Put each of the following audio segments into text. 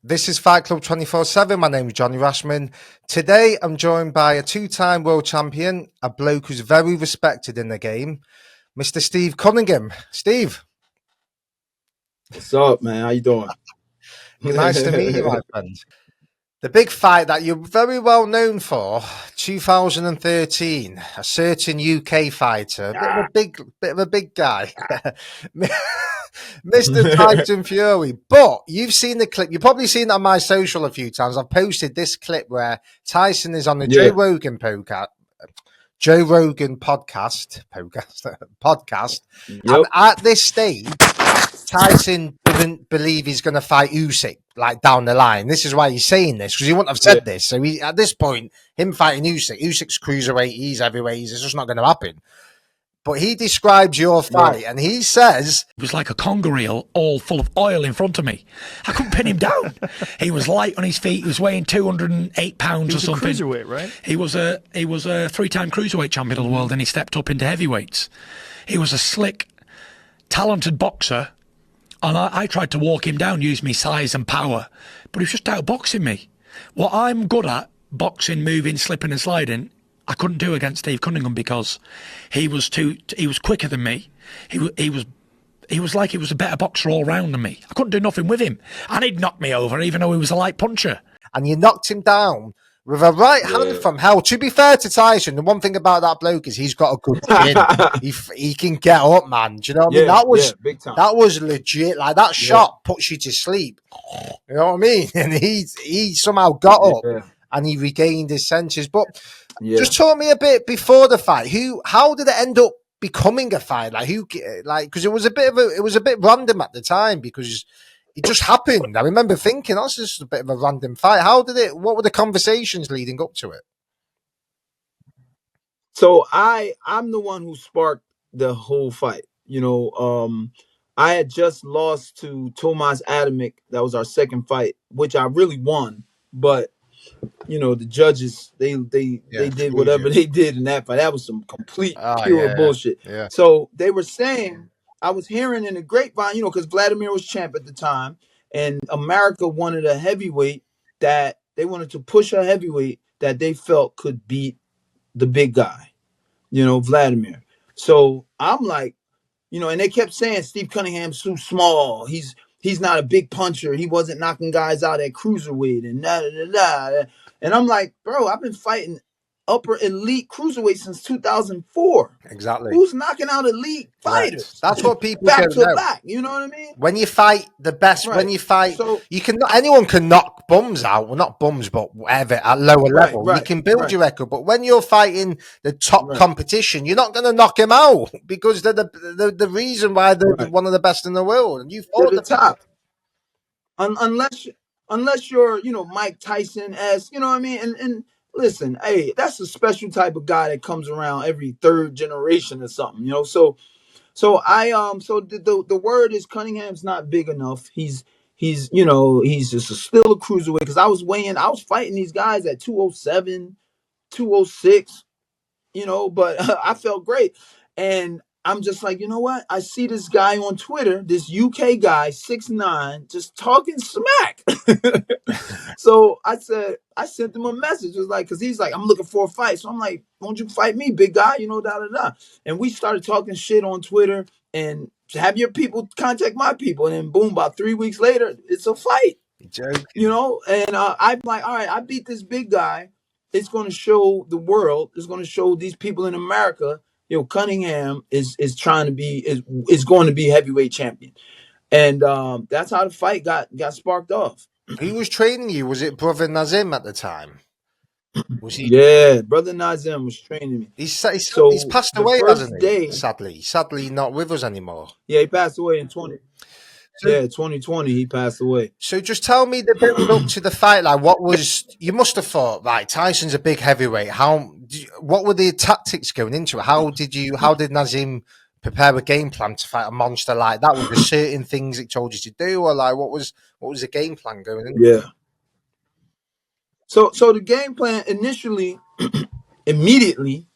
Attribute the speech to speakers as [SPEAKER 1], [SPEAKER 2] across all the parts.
[SPEAKER 1] This is Fight Club 24/7. My name is Johnny Rashman. Today, I'm joined by a two-time world champion, a bloke who's very respected in the game, Mr. Steve Cunningham. Steve.
[SPEAKER 2] What's up, man? How you doing?
[SPEAKER 1] Nice to meet you, my friend. The big fight that you're very well known for, 2013, a certain UK fighter, bit of a big guy, Mr. Tyson Fury. But you've seen the clip. You've probably seen it on my social a few times. I've posted this clip where Tyson is on the Joe Rogan podcast.
[SPEAKER 2] Yep.
[SPEAKER 1] And at this stage, Tyson doesn't believe he's going to fight Usyk like down the line. This is why he's saying this, because he wouldn't have said this. So at this point, him fighting Usyk's cruiserweight, he's heavyweight, it's just not going to happen. But he describes your fight, and he says
[SPEAKER 3] it was like a conger eel all full of oil in front of me. I couldn't pin him down. He was light on his feet. He was weighing 208 pounds or something.
[SPEAKER 4] He was a cruiserweight, right?
[SPEAKER 3] He was a three-time cruiserweight champion of the world, and he stepped up into heavyweights. He was a slick, talented boxer, and I tried to walk him down, use me size and power, but he was just outboxing me. What I'm good at, boxing, moving, slipping and sliding, I couldn't do against Steve Cunningham because he was quicker than me. He was like he was a better boxer all round than me. I couldn't do nothing with him, and he'd knock me over even though he was a light puncher.
[SPEAKER 1] And you knocked him down with a right hand from hell. To be fair to Tyson, the one thing about that bloke is he's got a good chin. he can get up, man. Do you know what I mean?
[SPEAKER 2] Big time.
[SPEAKER 1] That was legit. Like that shot puts you to sleep. You know what I mean? And he somehow got up and he regained his senses. But just talk me a bit before the fight. How did it end up becoming a fight? Because it was a bit random at the time because it just happened. I remember thinking, that's just a bit of a random fight. What were the conversations leading up to it?
[SPEAKER 2] So I'm the one who sparked the whole fight. You know, I had just lost to Tomas Adamic. That was our second fight, which I really won. But you know, the judges, they did whatever they did in that fight. That was some complete pure bullshit.
[SPEAKER 1] Yeah.
[SPEAKER 2] So they were saying, I was hearing in the grapevine, you know, because Vladimir was champ at the time, and America wanted a heavyweight that they wanted to push a heavyweight that they felt could beat the big guy, you know, Vladimir. So I'm like, you know, and they kept saying Steve Cunningham's too small. He's not a big puncher. He wasn't knocking guys out at cruiserweight and da. And I'm like, bro, I've been fighting upper elite cruiserweight since 2004.
[SPEAKER 1] Exactly.
[SPEAKER 2] Who's knocking out elite fighters?
[SPEAKER 1] Right. That's what people
[SPEAKER 2] back
[SPEAKER 1] don't
[SPEAKER 2] to
[SPEAKER 1] know.
[SPEAKER 2] back. You know what I mean?
[SPEAKER 1] When you fight the best, when you fight, anyone can knock bums out. Well, not bums, but whatever at lower level. You can build your record. But when you're fighting the top competition, you're not going to knock him out because they're the reason why they're one of the best in the world. And you fought
[SPEAKER 2] the top. Unless you're, you know, Mike Tyson as, you know what I mean? And listen, hey, that's a special type of guy that comes around every third generation or something, you know? So the word is Cunningham's not big enough. He's you know, he's just still a cruiserweight because I was fighting these guys at 207, 206, you know, but I felt great. And I'm just like, you know what? I see this guy on Twitter, this UK guy, 6'9", just talking smack. So I sent him a message. It was like, because he's like, I'm looking for a fight. So I'm like, won't you fight me, big guy? You know, da. And we started talking shit on Twitter and have your people contact my people. And then boom, about 3 weeks later, it's a fight. You know, and I'm like, all right, I beat this big guy. It's going to show the world. It's going to show these people in America. You know, Cunningham is going to be heavyweight champion, and that's how the fight got sparked off.
[SPEAKER 1] Who was training you? Was it brother Nazim at the time?
[SPEAKER 2] Was he? Yeah, brother Nazim was training me.
[SPEAKER 1] He's passed away, hasn't he? Sadly, not with us anymore.
[SPEAKER 2] Yeah, he passed away in 2020. He passed away.
[SPEAKER 1] So just tell me the build up to the fight. Like, you must have thought, right? Tyson's a big heavyweight. What were the tactics going into it? How did Nazim prepare a game plan to fight a monster like that? Were there certain things it told you to do, or like what was the game plan going into?
[SPEAKER 2] Yeah. So the game plan initially, immediately,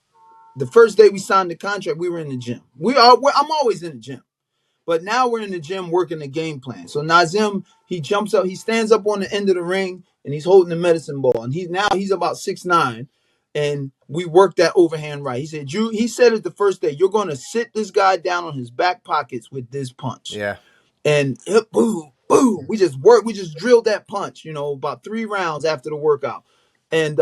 [SPEAKER 2] the first day we signed the contract, we were in the gym. I'm always in the gym. But now we're in the gym working the game plan. So Nazim, he jumps up, he stands up on the end of the ring, and he's holding the medicine ball. And he's about 6'9", and we worked that overhand right. He said it the first day, you're going to sit this guy down on his back pockets with this punch.
[SPEAKER 1] Yeah.
[SPEAKER 2] And boom, boom. We just drilled that punch, about 3 rounds after the workout. And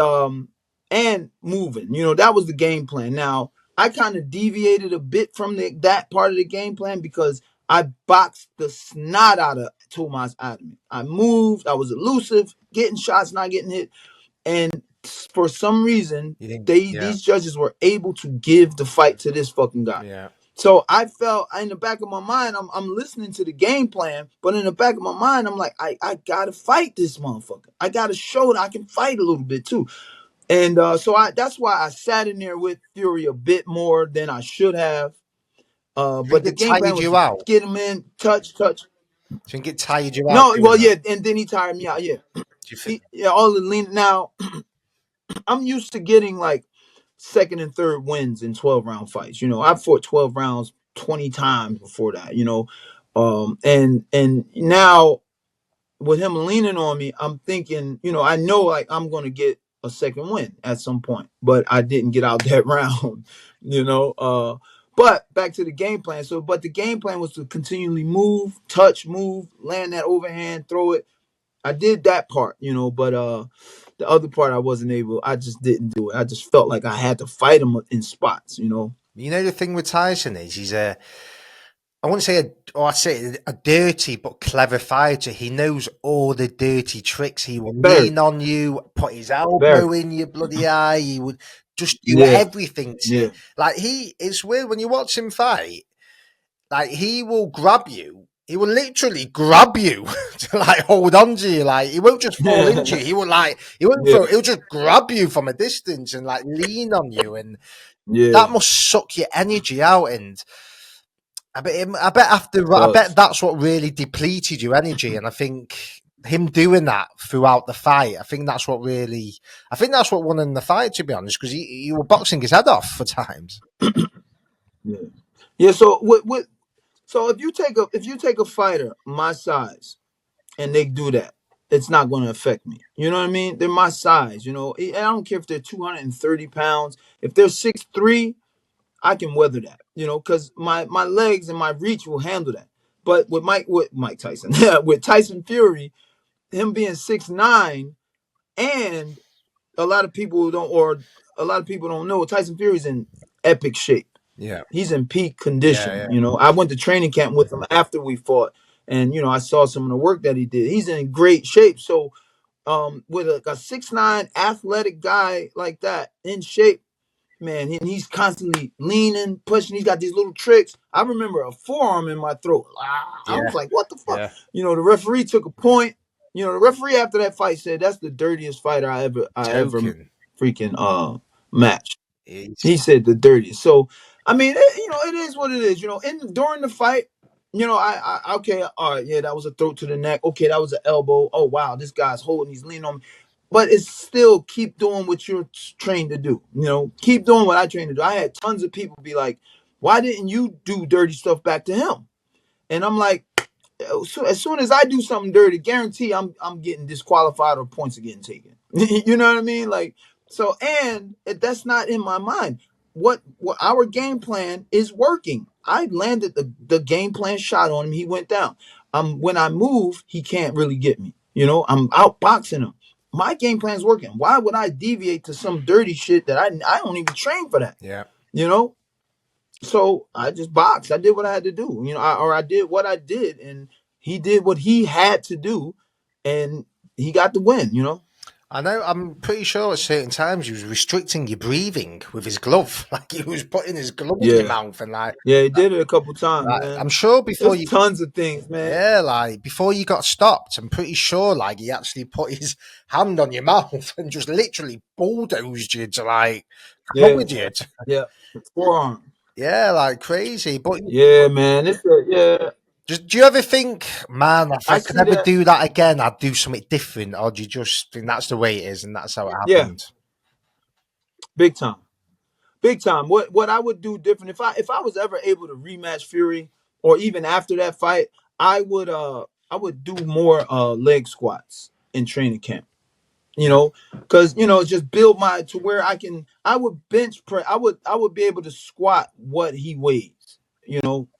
[SPEAKER 2] moving. That was the game plan. Now, I kind of deviated a bit from that part of the game plan because I boxed the snot out of Tomas Adami. I moved, I was elusive, getting shots, not getting hit. And for some reason, these judges were able to give the fight to this fucking guy.
[SPEAKER 1] Yeah.
[SPEAKER 2] So I felt in the back of my mind, I'm listening to the game plan, but in the back of my mind, I'm like, I gotta fight this motherfucker. I gotta show that I can fight a little bit too. And that's why I sat in there with Fury a bit more than I should have. But the game plan was to get him in, touch.
[SPEAKER 1] Do you think it tired you out?
[SPEAKER 2] No, well, yeah, and then he tired me out. Yeah, all the lean. Now, I'm used to getting like second and third wins in 12-round fights. I've fought 12 rounds 20 times before that. And now with him leaning on me, I'm thinking, I know like I'm gonna get a second win at some point, but I didn't get out that round. But back to the game plan. But the game plan was to continually move, touch, move, land that overhand, throw it. I did that part, but the other part I wasn't able. I just didn't do it. I just felt like I had to fight him in spots,
[SPEAKER 1] The thing with Tyson is he's I wouldn't say a dirty but clever fighter. He knows all the dirty tricks. He will lean on you, put his elbow in your bloody eye. He would just do everything to you. Like it's weird when you watch him fight. Like he will grab you. He will literally grab you to like hold on to you. Like he won't just fall into you. He will he'll just grab you from a distance and like lean on you, and that must suck your energy out. And I bet that's what really depleted your energy. And I think him doing that throughout the fight, I think that's what won in the fight, to be honest, because you were boxing his head off for times.
[SPEAKER 2] Yeah. So So if you take a fighter my size and they do that, it's not going to affect me. You know what I mean? They're my size. And I don't care if they're 230 pounds. If they're 6'3", I can weather that. Because my legs and my reach will handle that. But with Mike Tyson, with Tyson Fury, him being 6'9", and a lot of people don't know Tyson Fury's in epic shape.
[SPEAKER 1] Yeah,
[SPEAKER 2] he's in peak condition. Yeah. I went to training camp with him after we fought, and I saw some of the work that he did. He's in great shape. So, with a 6'9" athletic guy like that in shape, man, he's constantly leaning, pushing. He's got these little tricks. I remember a forearm in my throat. I was like, "What the fuck?" Yeah. The referee took a point. The referee after that fight said, "That's the dirtiest fighter I ever freaking matched." He said the dirtiest. So, I mean, it is what it is. During the fight, okay, all right, yeah, that was a throat to the neck. Okay, that was an elbow. Oh wow, this guy's holding, he's leaning on me. But it's still keep doing what you're trained to do. Keep doing what I trained to do. I had tons of people be like, "Why didn't you do dirty stuff back to him?" And I'm like, as soon as I do something dirty, guarantee I'm getting disqualified or points are getting taken. You know what I mean? Like, so, and that's not in my mind. What our game plan is working. I landed the game plan shot on him. He went down. When I move, he can't really get me. I'm outboxing him. My game plan is working. Why would I deviate to some dirty shit that I don't even train for that?
[SPEAKER 1] Yeah.
[SPEAKER 2] So I just boxed. I did what I had to do. I did what I did, and he did what he had to do, and he got the win.
[SPEAKER 1] I know. I'm pretty sure at certain times he was restricting your breathing with his glove, like he was putting his glove in your mouth, and
[SPEAKER 2] he did it a couple times. Man.
[SPEAKER 1] I'm sure before
[SPEAKER 2] tons of things, man.
[SPEAKER 1] Yeah, like before you got stopped, I'm pretty sure like he actually put his hand on your mouth and just literally bulldozed you to covered you.
[SPEAKER 2] Yeah, forearm.
[SPEAKER 1] Yeah, like crazy. But
[SPEAKER 2] yeah, man, yeah.
[SPEAKER 1] Do you ever think, man, if I could ever do that again, I'd do something different? Or do you just think that's the way it is and that's how it happened?
[SPEAKER 2] Yeah. Big time. What I would do different if I was ever able to rematch Fury or even after that fight, I would do more leg squats in training camp. Because just build my to where I would bench press. I would be able to squat what he weighs.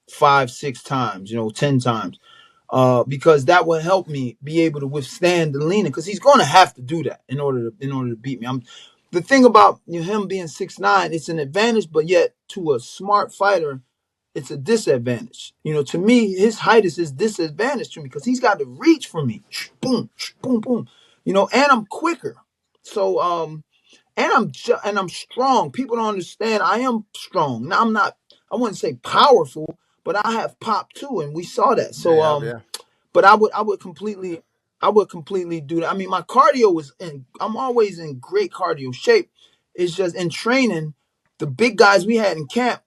[SPEAKER 2] 5, 6 times. 10 times. Because that will help me be able to withstand the leaning. Because he's going to have to do that in order to beat me. The thing about him being 6'9", it's an advantage, but yet to a smart fighter, it's a disadvantage. To me, his height is his disadvantage to me because he's got to reach for me. Boom, boom, boom. And I'm quicker. So and I'm strong. People don't understand. I am strong. Now I'm not. I wouldn't say powerful, but I have pop too, and we saw that. So
[SPEAKER 1] Yeah.
[SPEAKER 2] But I would completely do that. I mean, my cardio I'm always in great cardio shape. It's just in training, the big guys we had in camp,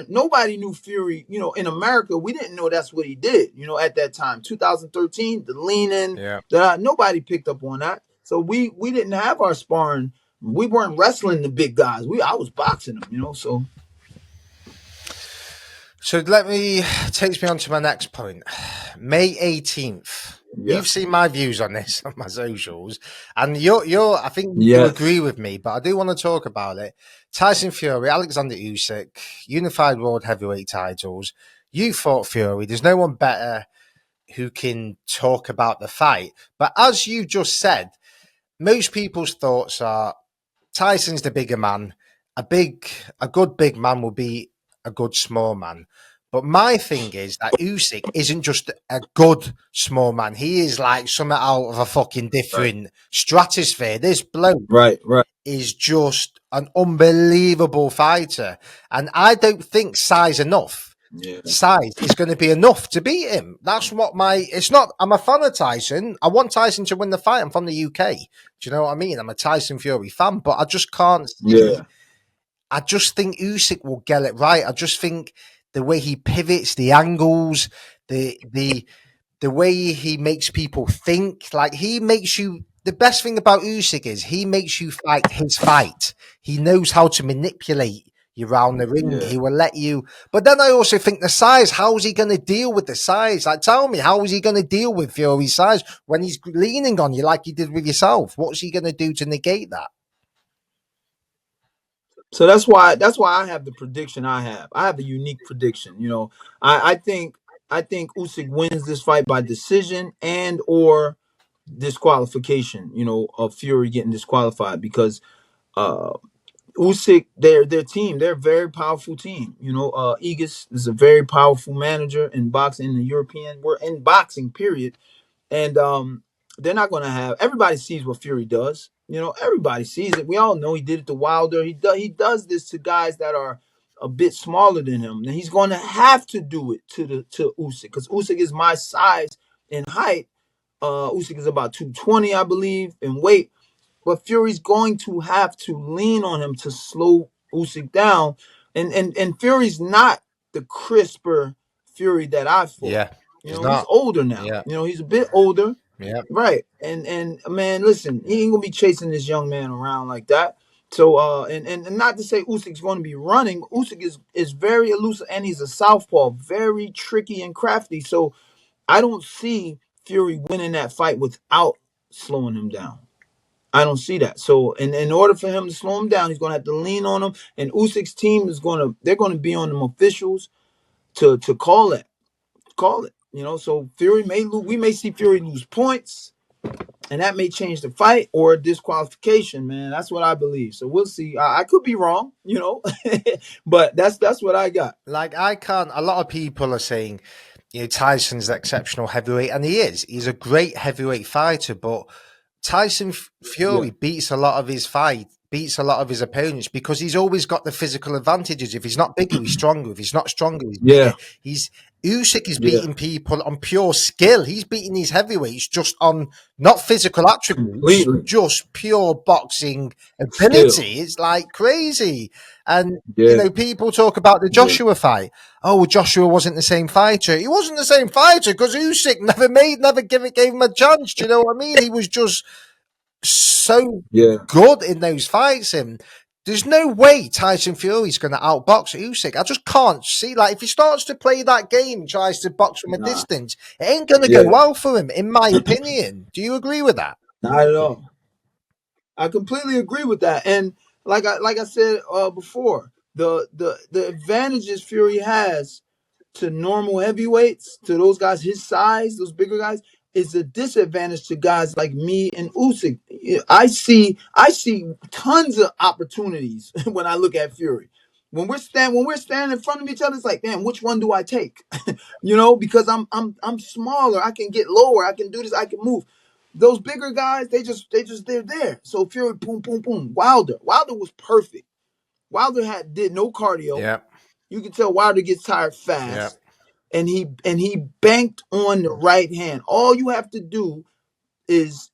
[SPEAKER 2] nobody knew Fury, in America, we didn't know that's what he did, at that time. 2013, the leaning,
[SPEAKER 1] Yeah.
[SPEAKER 2] Nobody picked up on that. So we didn't have our sparring. We weren't wrestling the big guys. I was boxing them, so.
[SPEAKER 1] So takes me on to my next point. May 18th.
[SPEAKER 2] Yeah.
[SPEAKER 1] You've seen my views on this on my socials, and I think you
[SPEAKER 2] Yes.
[SPEAKER 1] agree with me, but I do want to talk about it. Tyson Fury, Alexander Usyk, unified world heavyweight titles. You fought Fury. There's no one better who can talk about the fight. But as you just said, most people's thoughts are Tyson's the bigger man. A good big man will be a good small man. But my thing is that Usyk isn't just a good small man. He is like something out of a fucking different stratosphere. This bloke
[SPEAKER 2] Right.
[SPEAKER 1] is just an unbelievable fighter. And I don't think size is going to be enough to beat him. That's what it's not, I'm a fan of Tyson. I want Tyson to win the fight. I'm from the UK. Do you know what I mean? I'm a Tyson Fury fan, but I just can't see.
[SPEAKER 2] Yeah.
[SPEAKER 1] I just think Usyk will get it right. I just think the way he pivots, the angles, the way he makes people think, like the best thing about Usyk is he makes you fight his fight. He knows how to manipulate you around the ring.
[SPEAKER 2] Yeah.
[SPEAKER 1] He will let you. But then I also think the size, how is he going to deal with the size? Like, tell me, how is he going to deal with Fury's size when he's leaning on you like he did with yourself? What's he going to do to negate that?
[SPEAKER 2] So that's why I have the prediction I have. I have a unique prediction. I think Usyk wins this fight by decision and or disqualification, of Fury getting disqualified because Usyk, their team, they're a very powerful team. Aegis is a very powerful manager in boxing in the European. We're in boxing, period. And they're not going to have. Everybody sees what Fury does. Everybody sees it. We all know he did it to Wilder. He does this to guys that are a bit smaller than him. And he's going to have to do it to Usyk because Usyk is my size and height. Usyk is about 220, I believe, in weight. But Fury's going to have to lean on him to slow Usyk down. And Fury's not the crisper Fury that I fought.
[SPEAKER 1] Yeah.
[SPEAKER 2] He's older now.
[SPEAKER 1] Yeah.
[SPEAKER 2] He's a bit older.
[SPEAKER 1] Yeah.
[SPEAKER 2] Right. And man, listen, he ain't gonna be chasing this young man around like that. So and not to say Usyk's going to be running. Usyk is very elusive and he's a southpaw, very tricky and crafty. So I don't see Fury winning that fight without slowing him down. I don't see that. So in order for him to slow him down, he's gonna have to lean on him. And Usyk's team they're gonna be on them officials to call it. So Fury may lose. We may see Fury lose points, and that may change the fight or disqualification. Man, that's what I believe. So we'll see. I could be wrong, but that's what I got.
[SPEAKER 1] Like, I can't. A lot of people are saying, Tyson's an exceptional heavyweight, and he is. He's a great heavyweight fighter, but Tyson Fury beats a lot of his opponents because he's always got the physical advantages. If he's not bigger, he's stronger. If he's not stronger, he's bigger. Usyk is beating people on pure skill. He's beating these heavyweights just on not physical attributes, just pure boxing ability. Skill. It's like crazy. And people talk about the Joshua fight. Oh, Joshua wasn't the same fighter. He wasn't the same fighter because Usyk never gave him a chance. Do you know what I mean? He was just so good in those fights. And there's no way Tyson Fury's going to outbox Usyk. I just can't see. Like, if he starts to play that game and tries to box from a distance, it ain't going to go well for him, in my opinion. Do you agree with that?
[SPEAKER 2] Not at all. I completely agree with that. And like I said before, the advantages Fury has to normal heavyweights, to those guys his size, those bigger guys, is a disadvantage to guys like me and Usyk. I see tons of opportunities when I look at Fury. When we're standing in front of each other, it's like, damn, which one do I take? Because I'm smaller, I can get lower, I can do this, I can move. Those bigger guys, they're there. So Fury, boom, boom, boom. Wilder was perfect. Wilder did no cardio.
[SPEAKER 1] Yeah.
[SPEAKER 2] You can tell Wilder gets tired fast. Yeah. And he banked on the right hand. All you have to do is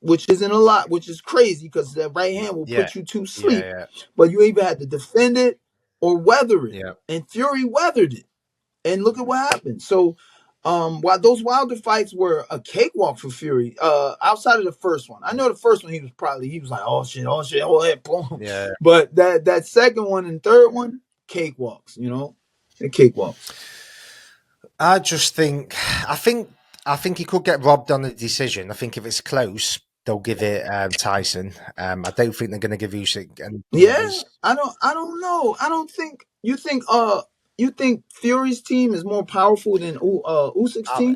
[SPEAKER 2] which isn't a lot, which is crazy because the right hand will put you to sleep. Yeah. But you either had to defend it or weather it. Yeah. And Fury weathered it. And look at what happened. So while those Wilder fights were a cakewalk for Fury, outside of the first one, I know the first one he was like, oh shit, boom. Yeah. But that second one and third one, cakewalks, they're cakewalks.
[SPEAKER 1] I think he could get robbed on the decision. I think if it's close, they'll give it Tyson. I don't think they're going to give Usyk.
[SPEAKER 2] I don't know. I don't think you think Fury's team is more powerful than Usyk's team?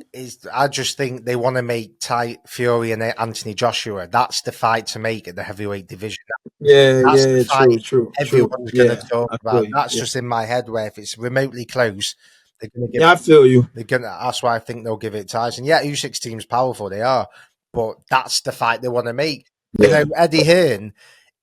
[SPEAKER 1] I just think they want to make Fury and Anthony Joshua. That's the fight to make at the heavyweight division.
[SPEAKER 2] That's the fight true.
[SPEAKER 1] Everyone's going to talk about. That's just in my head. Where if it's remotely close, they're going to give.
[SPEAKER 2] I feel you.
[SPEAKER 1] That's why I think they'll give it Tyson. Yeah, Usyk's team's powerful. They are, but that's the fight they want to make. Yeah. Eddie Hearn.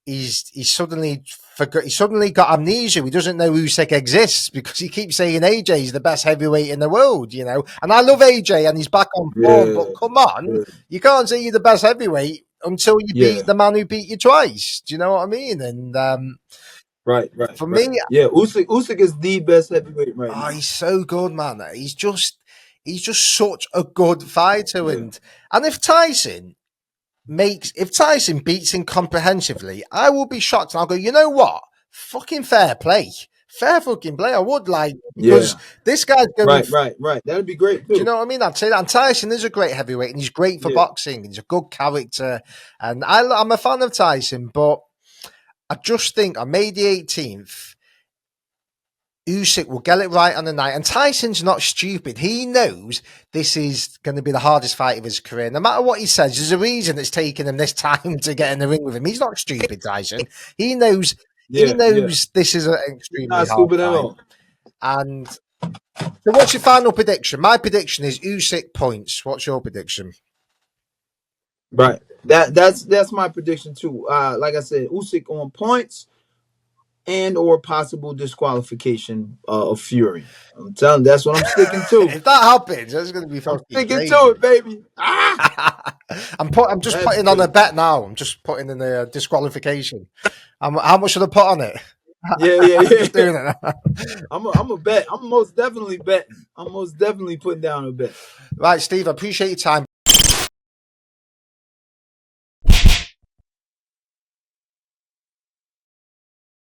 [SPEAKER 1] He's suddenly got amnesia. He doesn't know Usyk exists because he keeps saying AJ's the best heavyweight in the world, And I love AJ and he's back on form, but come on, you can't say you're the best heavyweight until you beat the man who beat you twice. Do you know what I mean? And
[SPEAKER 2] right.
[SPEAKER 1] For me,
[SPEAKER 2] Usyk is the best heavyweight right now.
[SPEAKER 1] He's so good, man. He's just such a good fighter, and if Tyson beats him comprehensively, I will be shocked. And I'll go, you know what? Fucking fair play. Fair fucking play. I would because this guy's going...
[SPEAKER 2] Right. That'd be great, too.
[SPEAKER 1] Do you know what I mean? I'd say that. And Tyson is a great heavyweight, and he's great for boxing. He's a good character. And I'm a fan of Tyson, but I just think on May the 18th, Usyk will get it right on the night. And Tyson's not stupid. He knows this is going to be the hardest fight of his career. No matter what he says, there's a reason it's taken him this time to get in the ring with him. He's not stupid, Tyson. He knows this is an extremely hard fight. At all. And so what's your final prediction? My prediction is Usyk points. What's your prediction?
[SPEAKER 2] Right. That's my prediction too. Like I said, Usyk on points. And or possible disqualification of Fury. I'm telling you, that's what I'm sticking to.
[SPEAKER 1] If that happens, that's going to be fucking
[SPEAKER 2] sticking
[SPEAKER 1] crazy.
[SPEAKER 2] to it, baby.
[SPEAKER 1] I'm just putting on a bet now. I'm just putting in the disqualification. How much should I put on it?
[SPEAKER 2] Yeah.
[SPEAKER 1] I'm just doing it now.
[SPEAKER 2] I'm a bet. I'm most definitely betting. I'm most definitely putting down a bet.
[SPEAKER 1] Right, Steve, I appreciate your time.